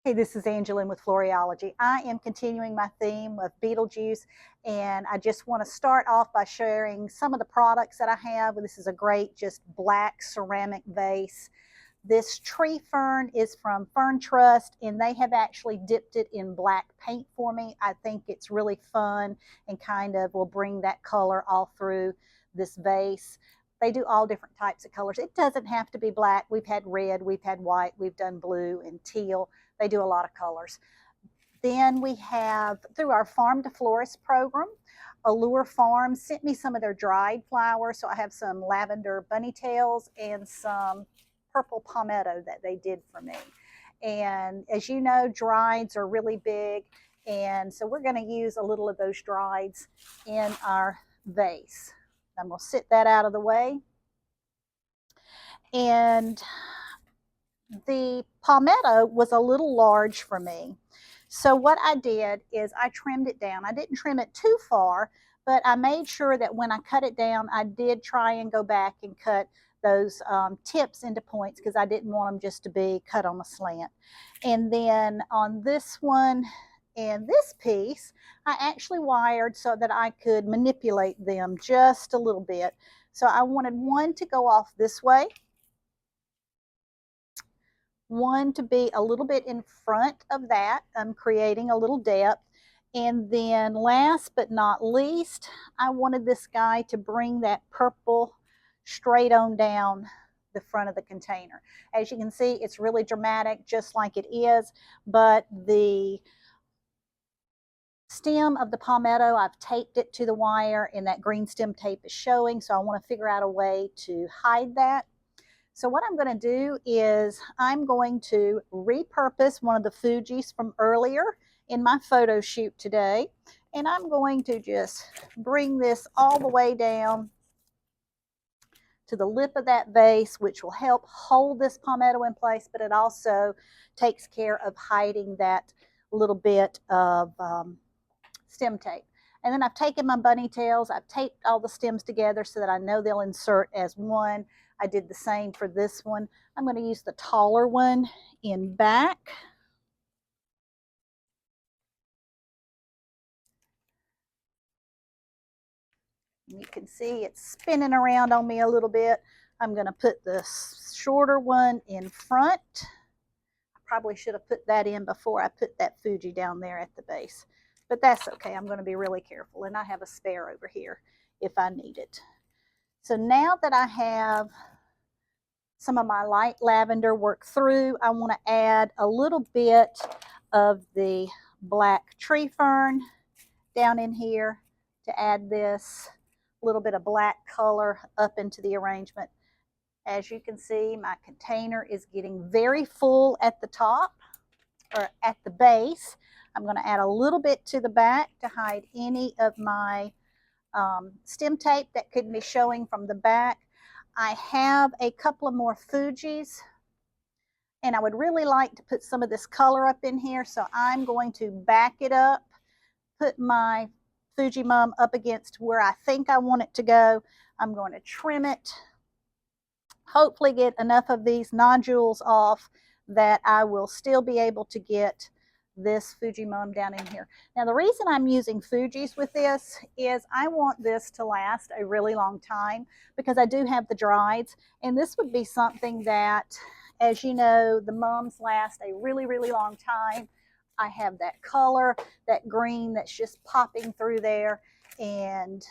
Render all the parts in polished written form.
Hey, this is Angeline with Floreology. I am continuing my theme of Beetlejuice, and I just want to start off by sharing some of the products that I have. This is a great just black ceramic vase. This tree fern is from Fern Trust, and they have actually dipped it in black paint for me. I think it's really fun and kind of will bring that color all through this vase. They do all different types of colors. It doesn't have to be black. We've had red, we've had white, we've done blue and teal. They do a lot of colors. Then we have, through our Farm to Florist program, Allure Farm sent me some of their dried flowers. So I have some lavender bunny tails and some purple palmetto that they did for me. And as you know, drieds are really big. And so we're going to use a little of those drieds in our vase. I'm going to sit that out of the way. And the palmetto was a little large for me. So what I did is I trimmed it down. I didn't trim it too far, but I made sure that when I cut it down, I did try and go back and cut those tips into points because I didn't want them just to be cut on a slant. And then on this one and this piece, I actually wired so that I could manipulate them just a little bit. So I wanted one to go off this way, one to be a little bit in front of that. I'm creating a little depth. And then last but not least, I wanted this guy to bring that purple straight on down the front of the container. As you can see, it's really dramatic, just like it is, but the stem of the palmetto, I've taped it to the wire and that green stem tape is showing, so I want to figure out a way to hide that. So what I'm going to do is I'm going to repurpose one of the Fujis from earlier in my photo shoot today. And I'm going to just bring this all the way down to the lip of that vase, which will help hold this palmetto in place, but it also takes care of hiding that little bit of stem tape. And then I've taken my bunny tails, I've taped all the stems together so that I know they'll insert as one. I did the same for this one. I'm going to use the taller one in back. You can see it's spinning around on me a little bit. I'm going to put the shorter one in front. I probably should have put that in before I put that Fuji down there at the base. But that's okay. I'm going to be really careful. And I have a spare over here if I need it. So now that I have some of my light lavender work through, I want to add a little bit of the black tree fern down in here to add this little bit of black color up into the arrangement. As you can see, my container is getting very full at the top or at the base. I'm going to add a little bit to the back to hide any of my stem tape that could be showing from the back. I have a couple of more Fujis, and I would really like to put some of this color up in here, so I'm going to back it up, put my Fuji Mum up against where I think I want it to go. I'm going to trim it, hopefully get enough of these nodules off that I will still be able to get this Fuji Mum down in here. Now the reason I'm using Fujis with this is I want this to last a really long time because I do have the drieds, and this would be something that, as you know, the mums last a really, really long time. I have that color, that green that's just popping through there, and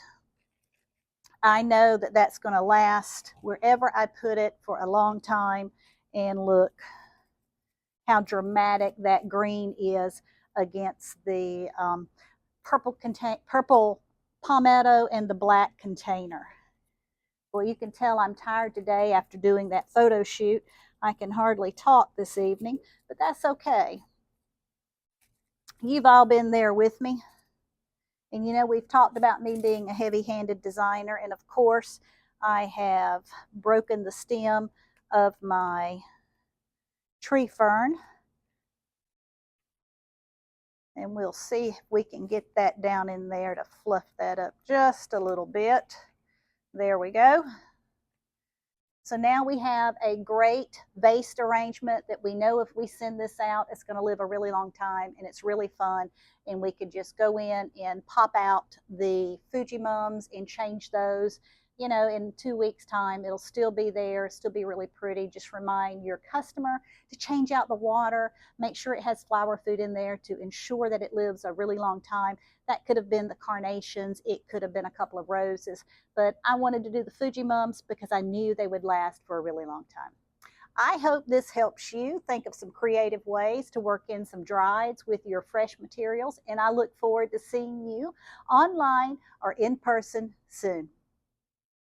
I know that that's going to last wherever I put it for a long time. And look how dramatic that green is against the purple palmetto and the black container. Well, you can tell I'm tired today after doing that photo shoot. I can hardly talk this evening, but that's okay. You've all been there with me. And you know, we've talked about me being a heavy-handed designer, and of course, I have broken the stem of my tree fern. And we'll see if we can get that down in there to fluff that up just a little bit. There we go. So now we have a great based arrangement that we know if we send this out, it's going to live a really long time and it's really fun. And we could just go in and pop out the Fuji mums and change those. You know, in 2 weeks' time, it'll still be there, still be really pretty. Just remind your customer to change out the water, make sure it has flower food in there to ensure that it lives a really long time. That could have been the carnations, it could have been a couple of roses, but I wanted to do the Fuji mums because I knew they would last for a really long time. I hope this helps you think of some creative ways to work in some dryades with your fresh materials, and I look forward to seeing you online or in person soon.